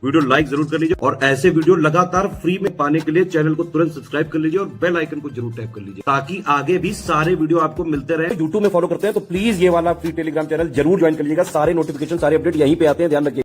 Video like जरूर कर लीजिए और ऐसे वीडियो लगातार फ्री में पाने के लिए चैनल को तुरंत सब्सक्राइब कर लीजिए और बेल आइकन को जरूर टैप कर लीजिए ताकि आगे भी सारे वीडियो आपको मिलते रहे। यूट्यूब में फॉलो करते हैं तो प्लीज ये वाला फ्री टेलीग्राम चैनल जरूर ज्वाइन कर लीजिएगा। सारे नोटिफिकेशन सारे अपडेट यहीं पे आते हैं, ध्यान रखिए।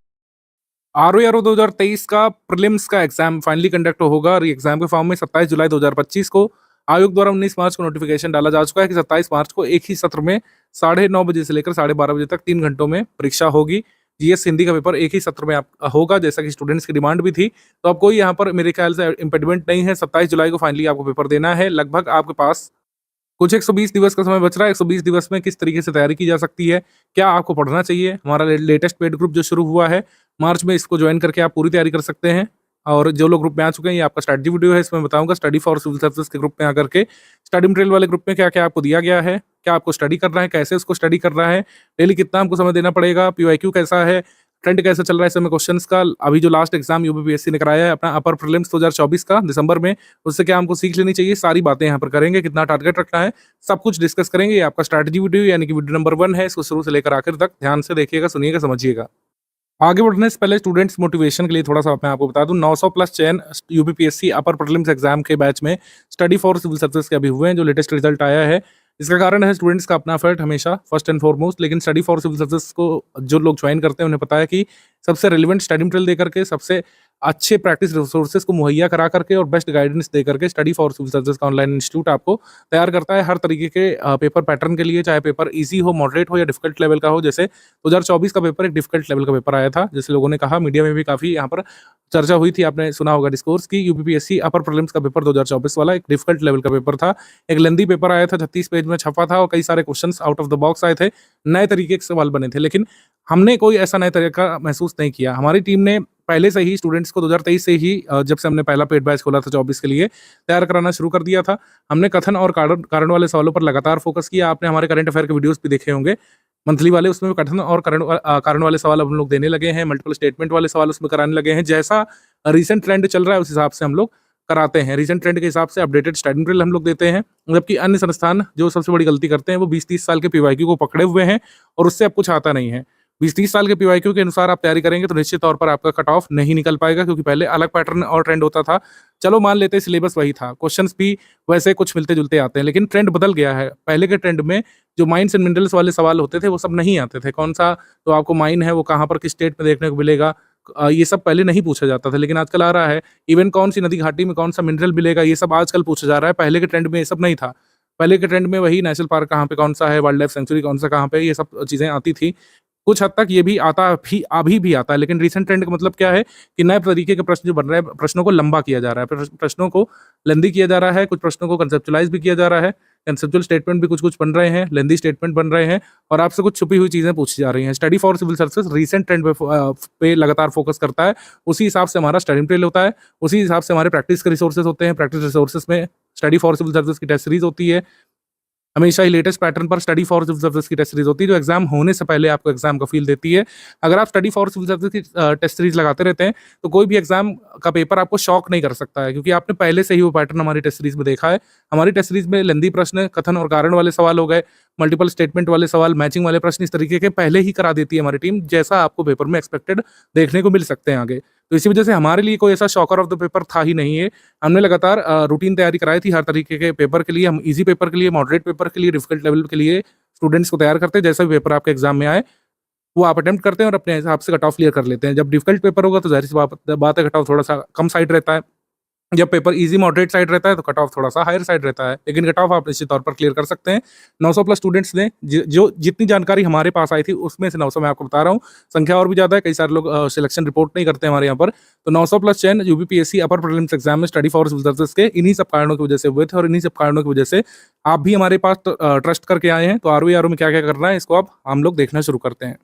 आरओ 2023 का प्रीलिम्स का एग्जाम फाइनली कंडक्ट होगा और एग्जाम के फॉर्म में 27 जुलाई 2025 को आयोग द्वारा 19 मार्च को नोटिफिकेशन डाला जा चुका है कि 27 मार्च को एक ही सत्र में 9:30 बजे से लेकर 12:30 बजे तक 3 घंटों में परीक्षा होगी। जीएस हिंदी का पेपर एक ही सत्र में होगा, जैसा कि स्टूडेंट्स की डिमांड भी थी। तो अब कोई यहाँ पर मेरे ख्याल से इम्पेडिमेंट नहीं है। 27 जुलाई को फाइनली आपको पेपर देना है। लगभग आपके पास कुछ 120 दिवस का समय बच रहा है। 120 दिवस में किस तरीके से तैयारी की जा सकती है, क्या आपको पढ़ना चाहिए। हमारा लेटेस्ट पेड ग्रुप जो शुरू हुआ है मार्च में, इसको ज्वाइन करके आप पूरी तैयारी कर सकते हैं। और जो लोग ग्रुप में आ चुके हैं, ये आपका स्ट्रेटजी वीडियो है। इसमें बताऊंगा स्टडी फॉर सिविल सर्विसेज के ग्रुप में आकर के स्टडी मटेरियल वाले ग्रुप में क्या क्या आपको दिया गया है, क्या आपको स्टडी करना है, कैसे उसको स्टडी करना है, डेली कितना हमको समय देना पड़ेगा, पीवाईक्यू कैसा है, ट्रेंड कैसे चल रहा है इस समय क्वेश्चंस का। अभी जो लास्ट एग्जाम यूपीपीएससी ने कराया है अपना अपर प्रीलिम्स 2024 का दिसंबर में, उससे क्या हमको सीख लेनी चाहिए, सारी बातें यहाँ पर करेंगे। कितना टारगेट रखना है, सब कुछ डिस्कस करेंगे। ये आपका स्ट्रैटेजी वीडियो यानी कि वीडियो नंबर 1 है। इसको शुरू से लेकर आखिर तक ध्यान से देखिएगा, सुनिएगा, समझिएगा। आगे बढ़ने से पहले स्टूडेंट्स मोटिवेशन के लिए थोड़ा सा मैं आपको बता दूं, 900 प्लस चयन यूपीपीएससी अपर प्रीलिम्स एग्जाम के बैच में स्टडी फॉर सिविल सर्विसेज के अभी हुए हैं, जो लेटेस्ट रिजल्ट आया है। इसका कारण है स्टूडेंट्स का अपना एफर्ट हमेशा फर्स्ट एंड फॉरमोस्ट। लेकिन स्टडी फॉर सिविल सर्विसेज को जो लोग ज्वाइन करते हैं उन्हें पता है कि सबसे रेलिवेंट स्टडी मटेरियल दे करके, सबसे अच्छे प्रैक्टिस रिसोर्सेज को मुहैया करा करके और बेस्ट गाइडेंस दे करके स्टडी फॉर सिविल सर्विसेज का ऑनलाइन इंस्टीट्यूट आपको तैयार करता है हर तरीके के पेपर पैटर्न के लिए, चाहे पेपर इजी हो, मॉडरेट हो या डिफिकल्ट लेवल का हो। जैसे 2024 का पेपर एक डिफिकल्ट लेवल का पेपर आया था, जैसे लोगों ने कहा, मीडिया में भी काफी यहाँ पर चर्चा हुई थी, आपने सुना होगा डिस्कोर्स की। यूपीपीएससी अपर प्रीलिम्स का पेपर 2024 वाला एक डिफिकल्ट लेवल का पेपर था। एक लेंदी पेपर आया था, 36 पेज में छपा था और कई सारे questions out of the box आए थे, नए तरीके के सवाल बने थे। लेकिन हमने कोई ऐसा नया तरीका महसूस नहीं किया। हमारी टीम ने पहले से ही स्टूडेंट्स को 2023 से ही जब से हमने पहला पेड बैच खोला था 24 के लिए, तैयार कराना शुरू कर दिया था। हमने कथन और कारण वाले सवालों पर लगातार फोकस किया। आपने हमारे करंट अफेयर के वीडियोस भी देखे होंगे मंथली वाले, उसमें भी कथन और कारण वाले सवाल अब हम लोग देने लगे हैं। मल्टीपल स्टेटमेंट वाले सवाल उसमें कराने लगे हैं। जैसा रीसेंट ट्रेंड चल रहा है उस हिसाब से हम लोग कराते हैं। रीसेंट ट्रेंड के हिसाब से अपडेटेड स्टडी मटेरियल हम लोग देते हैं। जबकि अन्य संस्थान जो सबसे बड़ी गलती करते हैं वो 20-30 साल के पीवाईक्यू को पकड़े हुए हैं और उससे अब कुछ आता नहीं है। 20-30 साल के पीवाईक्यू के अनुसार आप तैयारी करेंगे तो निश्चित तौर पर आपका कट ऑफ नहीं निकल पाएगा, क्योंकि पहले अलग पैटर्न और ट्रेंड होता था। चलो मान लेते हैं सिलेबस वही था, क्वेश्चंस भी वैसे कुछ मिलते जुलते आते हैं, लेकिन ट्रेंड बदल गया है। पहले के ट्रेंड में जो माइंस एंड मिनरल्स वाले सवाल होते थे वो सब नहीं आते थे। कौन सा तो आपको माइन है वो कहाँ पर किस स्टेट में देखने को मिलेगा, ये सब पहले नहीं पूछा जाता था, लेकिन आजकल आ रहा है। इवन कौन सी नदी घाटी में कौन सा मिनरल मिलेगा, ये सब आजकल पूछा जा रहा है। पहले के ट्रेंड में ये सब नहीं था। पहले के ट्रेंड में वही नेशनल पार्क कहाँ पे कौन सा है, वाइल्ड लाइफ सेंचुरी कौन सा कहाँ पे, ये सब चीजें आती थी। कुछ हद तक ये भी आता भी अभी भी आता है। लेकिन रीसेंट ट्रेंड का मतलब क्या है कि नए तरीके के प्रश्न जो बन रहे हैं, प्रश्नों को लंबा किया जा रहा है, प्रश्नों को लेंदी किया जा रहा है, कुछ प्रश्नों को कंसेप्चुलाइज भी किया जा रहा है। कंसेप्चुअल स्टेटमेंट भी कुछ कुछ बन रहे हैं, लेंदी स्टेटमेंट बन रहे हैं और आपसे कुछ छुपी हुई चीजें पूछी जा रही हैं। Study for civil services recent trend पे लगातार फोकस करता है। उसी हिसाब से हमारा स्टडी मटेरियल होता है, उसी हिसाब से हमारे प्रैक्टिस के रिसोर्सेज होते हैं। प्रैक्टिस रिसोर्सेज में स्टडी फॉर सिविल सर्विसेज की टेस्ट सीरीज होती है। हमेशा ही लेटेस्ट पैटर्न पर स्टडी फॉर सिविल सर्विसेज की टेस्ट सीरीज होती है, जो एग्जाम होने से पहले आपको एग्जाम का फील देती है। अगर आप स्टडी फॉर सिविल सर्विसेज की टेस्ट सीरीज लगाते रहते हैं तो कोई भी एग्जाम का पेपर आपको शॉक नहीं कर सकता है, क्योंकि आपने पहले से ही वो पैटर्न हमारी टेस्ट सीरीज में देखा है। हमारी टेस्ट सीरीज में लेंदी प्रश्न, कथन और कारण वाले सवाल हो गए, मल्टीपल स्टेटमेंट वाले सवाल, मैचिंग वाले प्रश्न, इस तरीके के पहले ही करा देती है हमारी टीम, जैसा आपको पेपर में एक्सपेक्टेड देखने को मिल सकते हैं आगे। तो इसी वजह से हमारे लिए कोई ऐसा शॉकर ऑफ द पेपर था ही नहीं है। हमने लगातार रूटीन तैयारी कराई थी हर तरीके के पेपर के लिए। हम इजी पेपर के लिए, मॉडरेट पेपर के लिए, डिफिकल्ट लेवल के लिए स्टूडेंट्स को तैयार करते हैं। जैसा भी पेपर आपके एग्जाम में आए वो आप अटेम्प्ट करते हैं और अपने हिसाब से कट ऑफ क्लियर कर लेते हैं। जब डिफिकल्ट पेपर होगा तो जाहिर सी बात है, कट ऑफ थोड़ा सा कम साइड रहता है। जब पेपर इजी मॉडरेट साइड रहता है तो कट ऑफ थोड़ा सा हायर साइड रहता है, लेकिन कट ऑफ आप निश्चित तौर पर क्लियर कर सकते हैं। 900 प्लस स्टूडेंट्स ने जो जितनी जानकारी हमारे पास आई थी उसमें से 900 मैं आपको बता रहा हूँ, संख्या और भी ज़्यादा है। कई सारे लोग सिलेक्शन रिपोर्ट नहीं करते हमारे यहाँ पर। तो 900 प्लस चयन यूपीपीएससी अपर प्रीलिम्स एग्जाम में स्टडी फॉर सिविल सर्विसेज के इन्हीं सब कारणों की वजह से हुए थे और इन्हीं सब कारणों की वजह से आप भी हमारे पास ट्रस्ट करके आए हैं। तो आरओ में क्या क्या करना है इसको अब हम लोग देखना शुरू करते हैं।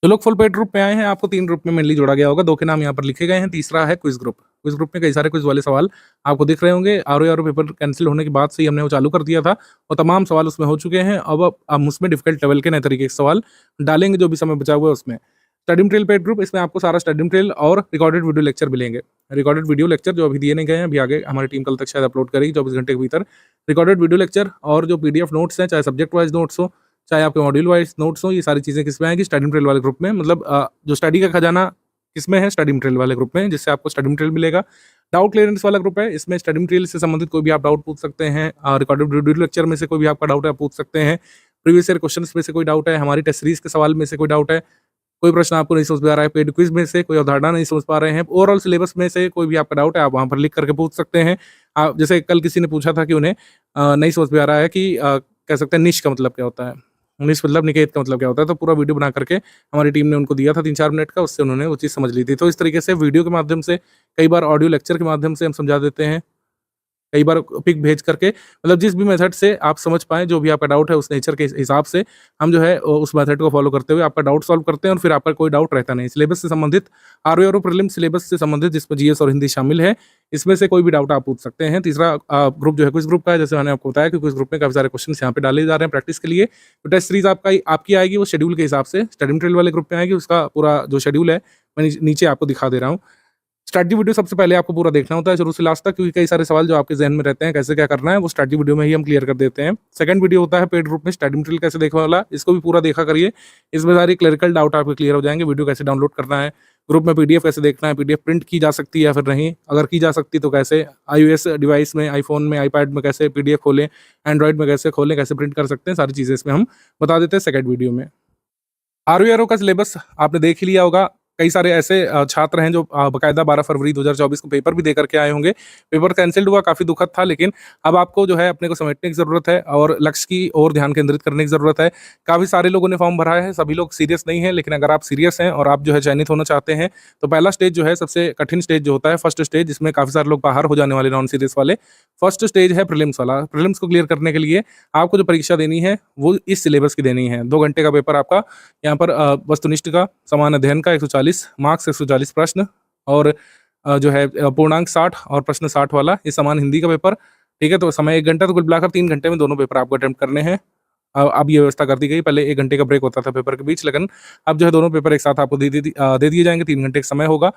जो लोग फुल पेड ग्रुप में आए हैं, आपको 3 ग्रुप में मेनली जोड़ा गया होगा। 2 के नाम यहाँ पर लिखे गए हैं, तीसरा है क्विज ग्रुप। क्विज ग्रुप में कई सारे क्विज वाले सवाल आपको दिख रहे होंगे। आरओ पेपर कैंसिल होने के बाद से ही हमने वो चालू कर दिया था और तमाम सवाल उसमें हो चुके हैं। अब हम उसमें डिफिकल्ट लेवल के नए तरीके के सवाल डालेंगे जो भी समय बचा हुआ है उसमें। स्टडी मटेरियल पेड ग्रुप, इसमें आपको सारा स्टडी मटेरियल और रिकॉर्डेड वीडियो लेक्चर मिलेंगे। रिकॉर्डेड वीडियो लेक्चर जो अभी दिए नहीं गए हैं, अभी आगे हमारी टीम कल तक शायद अपलोड करेगी 24 घंटे के भीतर। रिकॉर्डेड वीडियो लेक्चर और जो पीडीएफ नोट्स हैं, चाहे सब्जेक्ट वाइज नोट्स हो चाहे आपके मॉड्यूल वाइज नोट्स हो, ये सारी चीज़ें किसमें आएंगी? स्टडी मटेरियल वाले ग्रुप में। मतलब जो स्टडी का खजाना किसमें है, स्टडी मटेरियल वाले ग्रुप में, जिससे आपको स्टडी मटेरियल मिलेगा। डाउट क्लियरेंस वाला ग्रुप है, इसमें स्टडी मटेरियल से संबंधित कोई भी आप डाउट पूछ सकते हैं। रिकॉर्डेड वीडियो लेक्चर में से कोई भी आपका डाउट है आप पूछ सकते हैं। प्रीवियस ईयर क्वेश्चंस में से कोई डाउट है, हमारी टेस्ट सीरीज के सवाल में से कोई डाउट है, कोई प्रश्न आपको नहीं समझ में आ रहा है, पेड क्विज में से कोई अवधारणा नहीं समझ पा रहे हैं, ओवरऑल सिलेबस में से कोई भी आपका डाउट है, आप वहाँ पर लिख करके पूछ सकते हैं। आप जैसे कल किसी ने पूछा था कि उन्हें नहीं समझ में आ रहा है कि कह सकते हैं निश का मतलब क्या होता है, निश मतलब निकेत का मतलब क्या होता है, तो पूरा वीडियो बना करके हमारी टीम ने उनको दिया था 3-4 मिनट का, उससे उन्होंने वो चीज़ समझ ली थी। तो इस तरीके से वीडियो के माध्यम से, कई बार ऑडियो लेक्चर के माध्यम से हम समझा देते हैं, कई बार पिक भेज करके, मतलब जिस भी मेथड से आप समझ पाएँ, जो भी आपका डाउट है उस नेचर के हिसाब से हम जो है उस मेथड को फॉलो करते हुए आपका डाउट सॉल्व करते हैं और फिर आपका कोई डाउट रहता नहीं। सिलेबस से संबंधित, आरओ और प्रीलिम सिलेबस से संबंधित, जिसमें जीएस और हिंदी शामिल है, इसमें से कोई भी डाउट आप पूछ सकते हैं। तीसरा ग्रुप जो है क्विज ग्रुप का है, जैसे मैंने आपको बताया कि क्विज ग्रुप में काफ़ी सारे क्वेश्चन यहाँ पे डाले जा रहे हैं प्रैक्टिस के लिए। तो टेस्ट सीरीज आपकी आएगी वो शेड्यूल के हिसाब से, स्टडी मटेरियल वाले ग्रुप में आएगी, उसका पूरा जो शेड्यूल है मैं नीचे आपको दिखा दे रहा हूँ। स्ट्रैटेजी वीडियो सबसे पहले आपको पूरा देखना होता है शुरू से लास्ट तक, क्योंकि कई सारे सवाल जो आपके ज़हन में रहते हैं कैसे क्या करना है, वो स्ट्रैटेजी वीडियो में ही हम क्लियर कर देते हैं। सेकंड वीडियो होता है पेड ग्रुप में स्टडी मटेरियल कैसे देखने वाला, इसको भी पूरा देखा करिए, इसमें सारी क्लरिकल डाउट आपके क्लियर हो जाएंगे। वीडियो कैसे डाउनलोड करना है, ग्रुप में पीडीएफ कैसे देखना है, पीडीएफ प्रिंट की जा सकती है या फिर नहीं, अगर की जा सकती तो कैसे, iOS डिवाइस में, आईफोन में, आईपैड में कैसे पीडीएफ खोलें, एंड्रॉइड में कैसे खोलें, कैसे प्रिंट कर सकते हैं, सारी चीज़ें इसमें हम बता देते हैं सेकंड वीडियो में। आरओ का सिलेबस आपने देख ही लिया होगा। कई सारे ऐसे छात्र हैं जो बाकायदा 12 फरवरी 2024 को पेपर भी दे करके आए होंगे। पेपर कैंसल्ड हुआ, काफ़ी दुखद था, लेकिन अब आपको जो है अपने को समेटने की ज़रूरत है और लक्ष्य की ओर ध्यान केंद्रित करने की ज़रूरत है। काफ़ी सारे लोगों ने फॉर्म भरा है, सभी लोग सीरियस नहीं हैं, लेकिन अगर आप सीरियस हैं और आप जो है चयनित होना चाहते हैं, तो पहला स्टेज जो है सबसे कठिन स्टेज जो होता है, फर्स्ट स्टेज, जिसमें काफ़ी सारे लोग बाहर हो जाने वाले नॉन सीरियस वाले। फर्स्ट स्टेज है प्रीलिम्स वाला। प्रीलिम्स को क्लियर करने के लिए आपको जो परीक्षा देनी है वो इस सिलेबस की देनी है। 2 घंटे का पेपर आपका यहाँ पर वस्तुनिष्ठ का, समान अध्ययन का 140 मार्क्स, 140 प्रश्न और जो है पूर्णांक 60 और प्रश्न 60 वाला, ये समान हिंदी का पेपर। ठीक है, तो समय 1 घंटा, तो कुल मिलाकर 3 घंटे में दोनों पेपर आपको अटेम्प्ट करने हैं। अब ये व्यवस्था कर दी गई, पहले 1 घंटे का ब्रेक होता था पेपर के बीच, लेकिन अब जो है दोनों पेपर एक साथ आपको दे दिए जाएंगे। 3 घंटे का समय होगा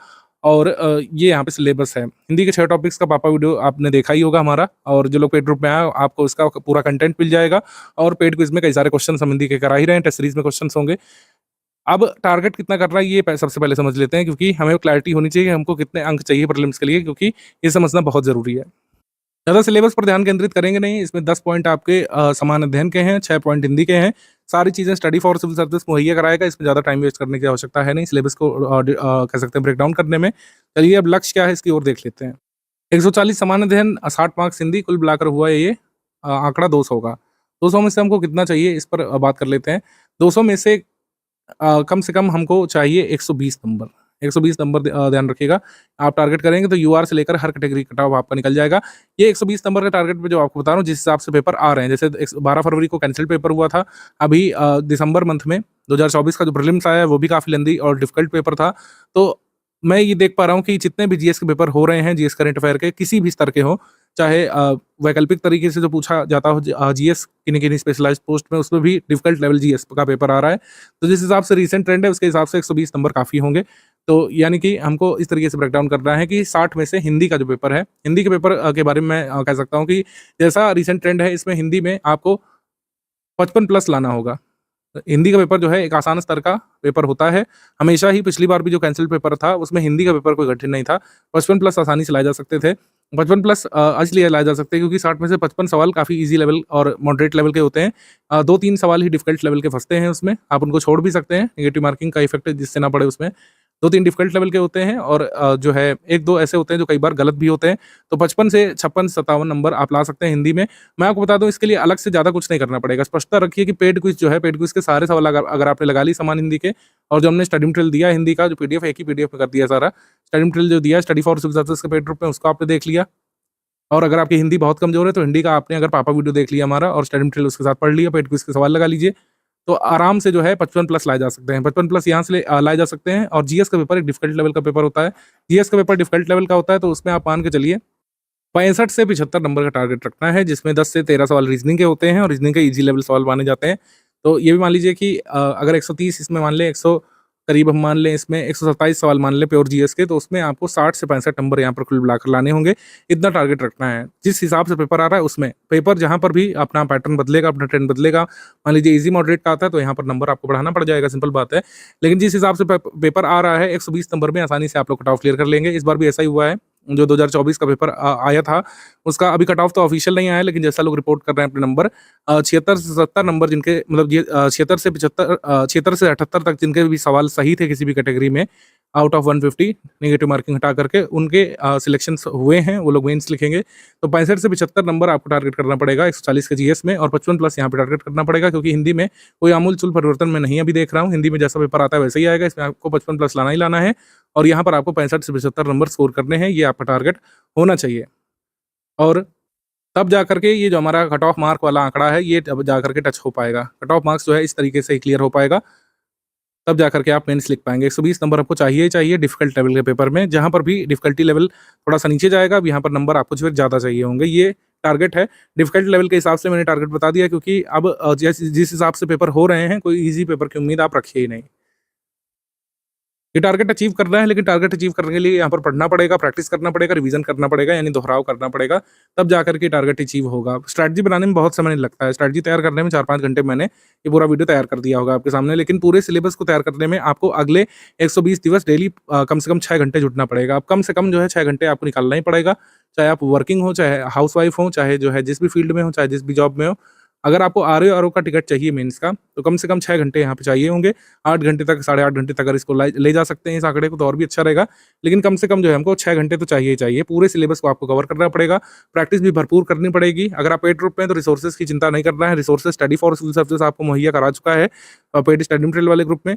और ये यहाँ पे सिलेबस है। हिंदी के 6 टॉपिक्स का पापा वीडियो आपने देखा ही होगा हमारा, और जो लोग पेड ग्रुप में आए आपको इसका पूरा कंटेंट मिल जाएगा। और पेड क्विज में कई सारे क्वेश्चन हम हिंदी के करा ही रहे हैं, टेस्ट सीरीज में क्वेश्चन होंगे। अब टारगेट कितना करना है ये सबसे पहले समझ लेते हैं, क्योंकि हमें क्लैरिटी होनी चाहिए कि हमको कितने अंक चाहिए प्रीलिम्स के लिए, क्योंकि ये समझना बहुत ज़रूरी है। ज़्यादा सिलेबस पर ध्यान केंद्रित करेंगे नहीं, इसमें 10 पॉइंट आपके समान अध्ययन के हैं, 6 पॉइंट हिंदी के हैं। सारी चीज़ें स्टडी फॉर सिविल सर्विस मुहैया कराएगा, इसमें ज़्यादा टाइम वेस्ट करने की आवश्यकता है नहीं सिलेबस को कह सकते हैं ब्रेक डाउन करने में। चलिए अब लक्ष्य क्या है इसकी ओर देख लेते हैं। 140 समान अध्ययन, 60 मार्क्स हिंदी, कुल मिलाकर हुआ ये आंकड़ा 200 का। 200 में से हमको कितना चाहिए इस पर बात कर लेते हैं। 200 में से कम से कम हमको चाहिए 120 नंबर। 120 नंबर ध्यान रखिएगा, आप टारगेट करेंगे तो यूआर से लेकर हर कैटेगरी कट ऑफ आपका निकल जाएगा। ये 120 नंबर के टारगेट पे जो आपको बता रहा हूँ, जिस हिसाब से पेपर आ रहे हैं, जैसे 12 फरवरी को कैंसिल पेपर हुआ था, अभी दिसंबर मंथ में 2024 का जो प्रीलिम्स आया है वो भी काफ़ी लेंदी और डिफिकल्ट पेपर था। तो मैं ये देख पा रहा हूँ कि जितने भी जीएस के पेपर हो रहे हैं, जीएस करंट अफेयर के किसी भी स्तर के हों, चाहे वैकल्पिक तरीके से जो पूछा जाता हो जीएस किन्हीं स्पेशलाइज्ड पोस्ट में, उसमें भी डिफिकल्ट लेवल जीएस का पेपर आ रहा है। तो जिस हिसाब से रीसेंट ट्रेंड है उसके हिसाब से 120 नंबर काफ़ी होंगे। तो यानी कि हमको इस तरीके से ब्रेकडाउन करना है कि 60 में से हिंदी का जो पेपर है, हिंदी के पेपर के बारे में मैं कह सकता हूँ कि जैसा रीसेंट ट्रेंड है, इसमें हिंदी में आपको 55 प्लस लाना होगा। हिंदी का पेपर जो है एक आसान स्तर का पेपर होता है हमेशा ही। पिछली बार भी जो कैंसिल पेपर था उसमें हिंदी का पेपर कोई कठिन नहीं था। 55 प्लस आसानी से लाए जा सकते थे। 55 प्लस इसलिए लाए जा सकते हैं क्योंकि 60 में से 55 सवाल काफ़ी इजी लेवल और मॉडरेट लेवल के होते हैं। 2-3 सवाल ही डिफिकल्ट लेवल के फंसते हैं उसमें, आप उनको छोड़ भी सकते हैं, नेगेटिव मार्किंग का इफेक्ट जिससे ना पड़े उसमें। 2-3 डिफिकल्ट लेवल के होते हैं और जो है 1-2 ऐसे होते हैं जो कई बार गलत भी होते हैं। तो 55 से 56-57 नंबर आप ला सकते हैं हिंदी में। मैं आपको बता दूं, इसके लिए अलग से ज़्यादा कुछ नहीं करना पड़ेगा। स्पष्टता रखिए कि पेड क्विज जो है, पेड क्विज के सारे सवाल अगर आपने लगा ली समान हिंदी के, और जो हमने स्टडी मटेरियल दिया हिंदी का, जो पीडीएफ एक ही पीडीएफ में कर दिया सारा, स्टडी मटेरियल जो दिया स्टडी फॉर सिविल सर्विसेज के पेड ग्रुप में, उसको आपने देख लिया। और अगर आपकी हिंदी बहुत कमजोर है तो हिंदी का आपने अगर पापा वीडियो देख लिया हमारा और स्टडी मटेरियल उसके साथ पढ़ लिया, पेड क्विज के सवाल लगा लीजिए, तो आराम से जो है 55 प्लस लाए जा सकते हैं। 55 प्लस यहाँ से लाए जा सकते हैं। और जीएस का पेपर एक डिफिकल्ट लेवल का पेपर होता है। जीएस का पेपर डिफिकल्ट लेवल का होता है तो उसमें आप मान के चलिए 65 से 75 नंबर का टारगेट रखना है, जिसमें 10 से 13 सवाल रीजनिंग के होते हैं और रीजनिंग के इजी लेवल सवाल माने जाते हैं। तो ये भी मान लीजिए कि अगर 130 इसमें मान लें, करीब हम मान लें इसमें 127 सवाल मान लें प्योर जीएस के, तो उसमें आपको 60 से 65 नंबर यहाँ पर कुल मिलाकर लाने होंगे। इतना टारगेट रखना है। जिस हिसाब से पेपर आ रहा है उसमें, पेपर जहाँ पर भी अपना पैटर्न बदलेगा, अपना ट्रेंड बदलेगा, मान लीजिए ईज़ी मॉडरेट का आता है तो यहाँ पर नंबर आपको बढ़ाना पड़ जाएगा, सिंपल बात है। लेकिन जिस हिसाब से पेपर आ रहा है 120 नंबर में आसानी से आप लोग कट ऑफ क्लियर कर लेंगे। इस बार भी ऐसा ही हुआ है। जो 2024 का पेपर आया था, उसका अभी कट ऑफ तो ऑफिशियल नहीं आया है, लेकिन जैसा लोग रिपोर्ट कर रहे हैं अपने नंबर 76 से 70 नंबर जिनके, मतलब ये 76 से 78 तक जिनके भी सवाल सही थे किसी भी कैटेगरी में, आउट ऑफ 150 नेगेटिव मार्किंग हटा करके उनके सिलेक्शन हुए हैं, वो लोग मेंस लिखेंगे। तो 65 से 75 नंबर आपको टारगेट करना पड़ेगा 140 के जीएस में, और 55 प्लस यहाँ पे टारगेट करना पड़ेगा, क्योंकि हिंदी में कोई आमूल-चूल परिवर्तन मैं नहीं अभी देख रहा हूँ। हिंदी में जैसा पेपर आता है वैसे ही आएगा, इसमें आपको 55 प्लस लाना ही लाना है, और यहाँ पर आपको 65 से 75 नंबर स्कोर करने हैं, ये आपका टारगेट होना चाहिए। और तब जाकर के ये जो हमारा कट ऑफ मार्क वाला आंकड़ा है, ये तब जाकर के टच हो पाएगा। कट ऑफ मार्क्स जो है इस तरीके से ही क्लियर हो पाएगा, तब जाकर के आप मेंस लिख पाएँगे। 120 नंबर आपको चाहिए ही चाहिए डिफ़िकल्ट लेवल के पेपर में। जहाँ पर भी डिफ़िकल्टी लेवल थोड़ा-सा नीचे जाएगा, अब यहाँ पर नंबर आपको जो है ज़्यादा चाहिए होंगे। ये टारगेट है। डिफ़िकल्ट लेवल के हिसाब से मैंने टारगेट बता दिया, क्योंकि अब जिस हिसाब से पेपर हो रहे हैं, कोई ईज़ी पेपर की उम्मीद आप रखिए ही नहीं। ये टारगेट अचीव करना है, लेकिन टारगेट अचीव करने के लिए यहाँ पर पढ़ना पड़ेगा, प्रैक्टिस करना पड़ेगा, रिवीजन करना पड़ेगा, यानी दोहराव करना पड़ेगा, तब जाकर के टारगेट अचीव होगा। स्ट्रैटेजी बनाने में बहुत समय नहीं लगता है। स्ट्रैटेजी तैयार करने में 4-5 घंटे मैंने ये पूरा वीडियो तैयार कर दिया होगा आपके सामने, लेकिन पूरे सिलेबस को तैयार करने में आपको अगले 120 दिवस डेली कम से कम 6 घंटे जुटना पड़ेगा। अब कम से कम जो है 6 घंटे आपको निकालना ही पड़ेगा, चाहे आप वर्किंग हो, चाहे हाउसवाइफ हो, चाहे जो है जिस भी फील्ड में हो, चाहे जिस भी जॉब में हो। अगर आपको आरओ का टिकट चाहिए मेंस का, तो कम से कम 6 घंटे यहाँ पे चाहिए होंगे। 8 घंटे तक, साढ़े 8 घंटे तक अगर इसको ले जा सकते हैं इस आंकड़े को, तो और भी अच्छा रहेगा। लेकिन कम से कम जो है हमको 6 घंटे तो चाहिए ही चाहिए। पूरे सिलेबस को आपको कवर करना पड़ेगा, प्रैक्टिस भी भरपूर करनी पड़ेगी। अगर आप पेड ग्रुप में हैं तो रिसोर्सेज की चिंता नहीं करना है। Resources study for civil services आपको मुहैया करा चुका है पेड स्टडी मटेरियल वाले ग्रुप में।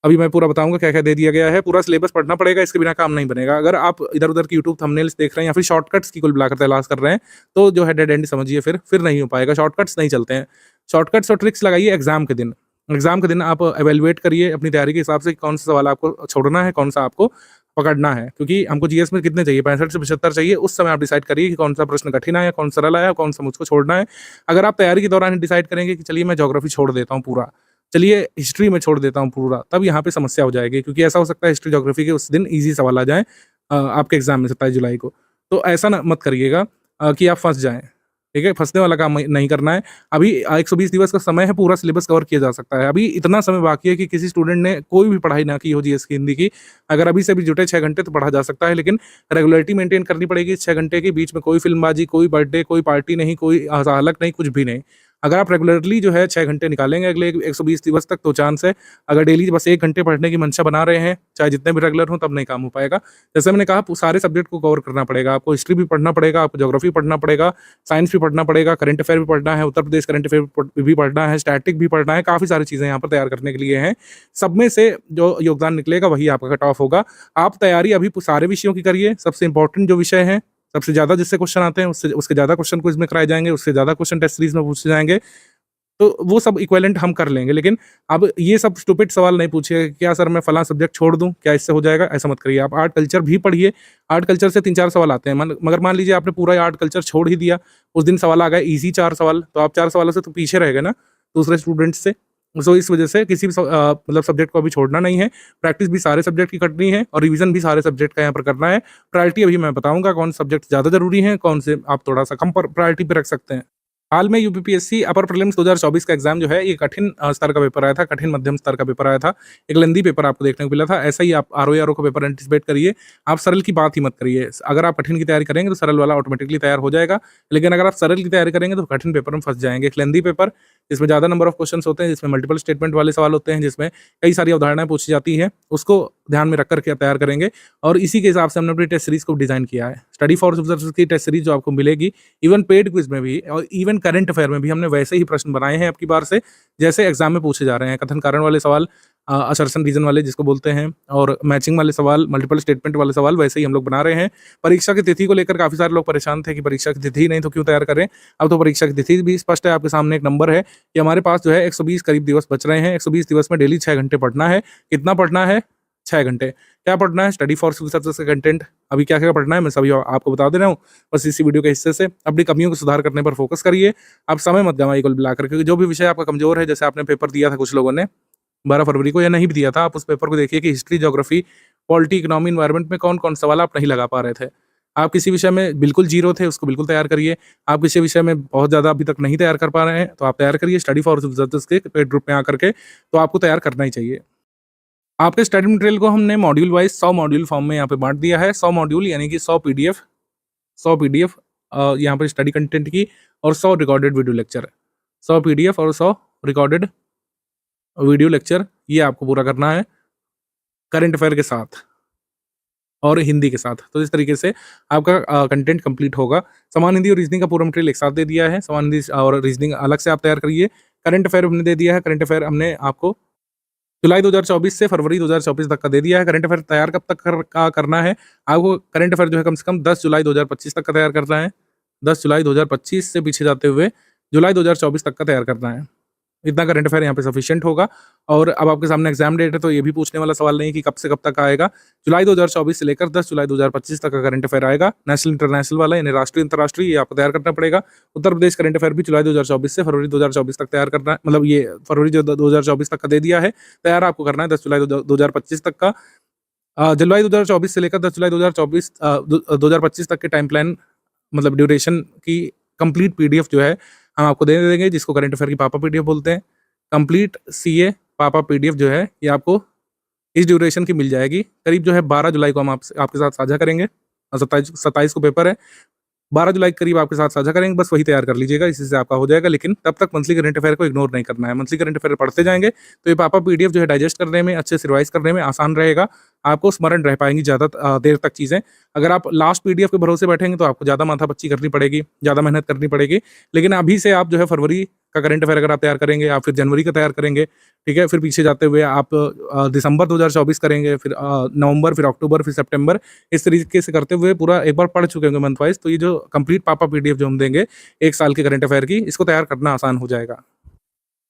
अभी मैं पूरा बताऊँगा क्या-क्या दे दिया गया है। पूरा सिलेबस पढ़ना पड़ेगा, इसके बिना काम नहीं बनेगा। अगर आप इधर-उधर की यूट्यूब थंबनेल्स देख रहे हैं या फिर शॉर्टकट्स की कुल मिलाकर तलाश कर रहे हैं, तो जो है डेड एंड समझिए, फिर नहीं हो पाएगा। शॉर्टकट्स नहीं चलते हैं। शॉर्टकट्स और ट्रिक्स लगाइए एग्जाम के दिन। एग्जाम के दिन आप इवैल्यूएट करिए अपनी तैयारी के हिसाब से कि कौन सा सवाल आपको छोड़ना है, कौन सा आपको पकड़ना है। क्योंकि हमको जीएस में कितने चाहिए, 65 से 75 चाहिए। उस समय आप डिसाइड करिए कि कौन सा प्रश्न कठिन आया, कौन सरल आया, कौन सा मुझको छोड़ना है। अगर आप तैयारी के दौरान डिसाइड करेंगे कि चलिए मैं ज्योग्राफी छोड़ देता हूँ पूरा, चलिए हिस्ट्री में छोड़ देता हूँ पूरा, तब यहाँ पे समस्या हो जाएगी, क्योंकि ऐसा हो सकता है हिस्ट्री ज्योग्राफी के उस दिन ईज़ी सवाल आ जाएँ आपके एग्ज़ाम में 27 जुलाई को। तो ऐसा ना मत करिएगा कि आप फँस जाएँ, ठीक है? फँसने वाला काम नहीं करना है। अभी 120 दिवस का समय है, पूरा सिलेबस कवर किया जा सकता है। अभी इतना समय बाकी है कि किसी स्टूडेंट ने कोई भी पढ़ाई ना की हो जीएस की, हिंदी की, अगर अभी से भी जुटे 6 घंटे तो पढ़ा जा सकता है, लेकिन रेगुलरिटी मेंटेन करनी पड़ेगी इस 6 घंटे के बीच में। कोई फ़िल्मबाज़ी, कोई बर्थडे, कोई पार्टी नहीं, कोई हलक नहीं, कुछ भी नहीं। अगर आप रेगुलरली जो है 6 घंटे निकालेंगे अगले 120 दिवस तक, तो चांस है। अगर डेली बस 1 घंटे पढ़ने की मंशा बना रहे हैं, चाहे जितने भी रेगुलर हों, तब नहीं काम हो पाएगा। जैसे मैंने कहा सारे सब्जेक्ट को कवर करना पड़ेगा। आपको हिस्ट्री भी पढ़ना पड़ेगा, आपको ज्योग्राफी पढ़ना पड़ेगा, साइंस भी पढ़ना पड़ेगा, करंट अफेयर भी पढ़ना है, उत्तर प्रदेश करंट अफेयर भी पढ़ना है, स्टैटिक भी पढ़ना है। काफ़ी सारी चीज़ें यहाँ पर तैयार करने के लिए हैं। सब में से जो योगदान निकलेगा वही आपका कट ऑफ होगा। आप तैयारी अभी सारे विषयों की करिए। सबसे इंपॉर्टेंट जो विषय हैं, सबसे ज़्यादा जिससे क्वेश्चन आते हैं, उससे ज़्यादा क्वेश्चन क्विज़ में कराए जाएँगे, उससे ज़्यादा क्वेश्चन टेस्ट सीरीज़ में पूछे जाएँगे। तो वो सब इक्विवेलेंट हम कर लेंगे, लेकिन अब ये सब स्टूपिड सवाल नहीं पूछिएगा, क्या सर मैं फलां सब्जेक्ट छोड़ दूँ, क्या इससे हो जाएगा? ऐसा मत करिए। आप आर्ट कल्चर भी पढ़िए। आर्ट कल्चर से 3-4 सवाल आते हैं, मगर मान लीजिए आपने पूरा आर्ट कल्चर छोड़ ही दिया, उस दिन सवाल आ गए ईज़ी 4 सवाल, तो आप 4 सवालों से तो पीछे रह गए ना दूसरे स्टूडेंट्स से। सो इस वजह से किसी भी मतलब सब्जेक्ट को अभी छोड़ना नहीं है। प्रैक्टिस भी सारे सब्जेक्ट की करनी है, और रिवीजन भी सारे सब्जेक्ट का यहाँ पर करना है। प्रायोरिटी अभी मैं बताऊँगा कौन सब्जेक्ट ज़्यादा ज़रूरी हैं, कौन से आप थोड़ा-सा कम प्रायोरिटी पे रख सकते हैं। हाल में यूपीपीएससी अपर प्रीलिम्स 2024 का एग्जाम जो है, ये कठिन स्तर का पेपर आया था, कठिन मध्यम स्तर का पेपर आया था। एक लेंदी पेपर आपको देखने को मिला था। ऐसा ही आप आरओ का पेपर एंटिसिपेट करिए। आप सरल की बात ही मत करिए। अगर आप कठिन की तैयारी करेंगे तो सरल वाला ऑटोमेटिकली तैयार हो जाएगा, लेकिन अगर आप सरल की तैयारी करेंगे तो कठिन पेपर में फंस जाएंगे। एक लेंदी पेपर जिसमें ज़्यादा नंबर ऑफ क्वेश्चन होते हैं, जिसमें मल्टीपल स्टेटमेंट वाले सवाल होते हैं, जिसमें कई सारी अवधारणाएं पूछी जाती हैं, उसको ध्यान में रख करके आप तैयार करेंगे। और इसी के हिसाब से हमने अपनी टेस्ट सीरीज को डिजाइन किया है। स्टडी फॉर सिविल की टेस्ट सीरीज जो आपको मिलेगी, इवन पेड क्विज में भी और इवन करंट अफेयर में भी हमने वैसे ही प्रश्न बनाए हैं अब की बार से, जैसे एग्जाम में पूछे जा रहे हैं। कथन कारण वाले सवाल, असर्शन रीजन वाले जिसको बोलते हैं, और मैचिंग वाले सवाल, मल्टीपल स्टेटमेंट वाले सवाल वैसे ही हम लोग बना रहे हैं। परीक्षा की तिथि को लेकर काफी सारे लोग परेशान थे कि परीक्षा की तिथि नहीं तो क्यों तैयार करें। अब तो परीक्षा की तिथि भी स्पष्ट है, आपके सामने एक नंबर है कि हमारे पास जो है 120 करीब दिवस बच रहे हैं। 120 दिवस में डेली 6 घंटे पढ़ना है। कितना पढ़ना है? 6 घंटे। क्या पढ़ना है? स्टडी फॉर सिविल सर्विसेज का कंटेंट। अभी क्या क्या पढ़ना है मैं सभी आपको बता दे रहा हूँ। बस इसी वीडियो के हिस्से से अपनी कमियों को सुधार करने पर फोकस करिए। आप समय मत गंवाइए कुल मिलाकर, क्योंकि जो भी विषय आपका कमजोर है, जैसे आपने पेपर दिया था कुछ लोगों ने, 12 फरवरी को, या नहीं भी दिया था, आप उस पेपर को देखिए कि history, geography, polity, economy, environment में कौन-कौन सवाल आप नहीं लगा पा रहे थे। आप किसी विषय में बिल्कुल ज़ीरो थे, उसको बिल्कुल तैयार करिए। आप किसी विषय में बहुत ज़्यादा अभी तक नहीं तैयार कर पा रहे हैं, तो आप तैयार करिए स्टडी फॉर सिविल सर्विसेज के पेड ग्रुप में आकर के, तो आपको तैयार करना ही चाहिए। आपके स्टडी मटेरियल को हमने मॉड्यूल वाइज़ 100 मॉड्यूल फॉर्म में यहाँ पे बाँट दिया है। 100 मॉड्यूल यानी कि 100 पीडीएफ यहाँ पर स्टडी कंटेंट की, और 100 रिकॉर्डेड वीडियो लेक्चर। 100 पीडीएफ और 100 रिकॉर्डेड वीडियो लेक्चर, ये आपको पूरा करना है करंट अफेयर के साथ और हिंदी के साथ। तो इस तरीके से आपका कंटेंट कंप्लीट होगा। समान हिंदी और रीजनिंग का पूरा मटेरियल एक साथ दे दिया है। समान हिंदी और रीजनिंग अलग से आप तैयार करिए। करंट अफेयर हमने दे दिया है। करंट अफेयर हमने आपको जुलाई 2024 से फरवरी 2024 तक का दे दिया है। करंट अफेयर तैयार कब तक करना है? आपको करंट अफेयर जो है कम से कम 10 जुलाई 2025 तक का तैयार करना है। 10 जुलाई 2025 से पीछे जाते हुए जुलाई 2024 तक का तैयार करना है। इतना करंट अफेयर यहाँ पे सफिशिएंट होगा। और अब आपके सामने एग्जाम डेट है, तो ये भी पूछने वाला सवाल नहीं कि कब से कब तक आएगा। जुलाई 2024 से लेकर 10 जुलाई 2025 तक का करंट अफेयर आएगा। नेशनल इंटरनेशनल वाला, यानी राष्ट्रीय अंतर्राष्ट्रीय, ये आपको तैयार करना पड़ेगा। उत्तर प्रदेश करंट अफेयर भी जुलाई 2024 से फरवरी 2024 तक तैयार करना है, मतलब ये फरवरी 2024 तक का दे दिया है, तैयार आपको करना है 10 जुलाई 2025 तक का। जुलाई 2024 से लेकर 10 जुलाई 2025 तक के टाइम प्लान, मतलब ड्यूरेशन की कंप्लीट पीडीएफ जो है हम आपको दे देंगे, जिसको करंट अफेयर की पापा पीडीएफ बोलते हैं। कंप्लीट सीए पापा पीडीएफ जो है ये आपको इस ड्यूरेशन की मिल जाएगी। करीब जो है 12 जुलाई को हम आपके साथ साझा करेंगे। 27 को पेपर है, 12 जुलाई के करीब आपके साथ साझा करेंगे। बस वही तैयार कर लीजिएगा, इसी से आपका हो जाएगा। लेकिन तब तक मंथली करंट अफेयर को इग्नोर नहीं करना है। मंथली करंट अफेयर पढ़ते जाएंगे तो ये पापा पीडीएफ जो है डाइजेस्ट करने में, अच्छे से रिवाइज करने में आसान रहेगा। आपको स्मरण रह पाएंगी ज़्यादा देर तक चीज़ें। अगर आप लास्ट पीडीएफ के भरोसे बैठेंगे तो आपको ज़्यादा माथापच्ची करनी पड़ेगी, ज़्यादा मेहनत करनी पड़ेगी। लेकिन अभी से आप जो है फरवरी का करंट अफेयर अगर आप तैयार करेंगे, आप फिर जनवरी का तैयार करेंगे, ठीक है, फिर पीछे जाते हुए आप दिसंबर 2024 करेंगे, फिर नवंबर, फिर अक्टूबर, फिर सितंबर, इस तरीके से करते हुए पूरा एक बार पढ़ चुके होंगे मंथ वाइज, तो ये जो कंप्लीट पापा पीडीएफ जो हम देंगे 1 साल के करंट अफेयर की, इसको तैयार करना आसान हो जाएगा।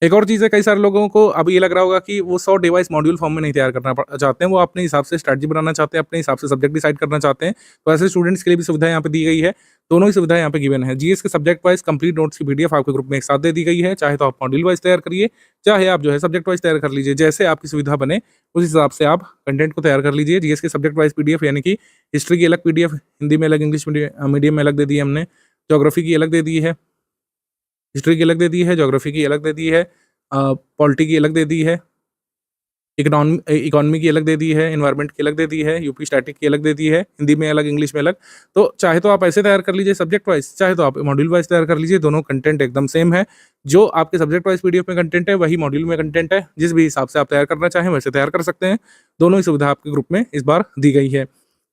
एक और चीज़ है, कई सारे लोगों को अब ये लग रहा होगा कि वो 100 डिवाइस मॉड्यूल फॉर्म में नहीं तैयार करना चाहते हैं, वो अपने हिसाब से स्ट्रैटेजी बनाना चाहते हैं, अपने हिसाब से सब्जेक्ट डिसाइड करना चाहते हैं। तो ऐसे स्टूडेंट्स के लिए भी सुविधा यहाँ पे दी गई है। दोनों ही सुविधाएं यहाँ पे गिवन है। जीएस के सब्जेक्ट वाइज कंप्लीट नोट्स की पीडीएफ आपके ग्रुप में एक साथ दे दी गई है। चाहे तो आप मॉड्यूल वाइज तैयार करिए, चाहे आप जो है सब्जेक्ट वाइज तैयार कर लीजिए, जैसे आपकी सुविधा बने उस हिसाब से आप कंटेंट को तैयार कर लीजिए। जीएस के सब्जेक्ट वाइज पीडीएफ यानी कि हिस्ट्री की अलग पीडीएफ, हिंदी में अलग, इंग्लिश मीडियम में अलग दे दी है हमने, ज्योग्राफी की अलग दे दी है, हिस्ट्री की अलग दे दी है, ज्योग्राफी की अलग दे दी है, पॉलिटी की अलग दे दी है, इकोनॉमी की अलग दे दी है, एनवायरनमेंट की अलग दे दी है, यूपी स्टैटिक की अलग दे दी है, हिंदी में अलग, इंग्लिश में अलग। तो चाहे तो आप ऐसे तैयार कर लीजिए सब्जेक्ट वाइज, चाहे तो आप मॉड्यूल वाइज तैयार कर लीजिए। दोनों कंटेंट एकदम सेम है। जो आपके सब्जेक्ट वाइज पीडीएफ में कंटेंट है वही मॉड्यूल में कंटेंट है। जिस भी हिसाब से आप तैयार करना चाहें वैसे तैयार कर सकते हैं। दोनों ही सुविधा आपके ग्रुप में इस बार दी गई है।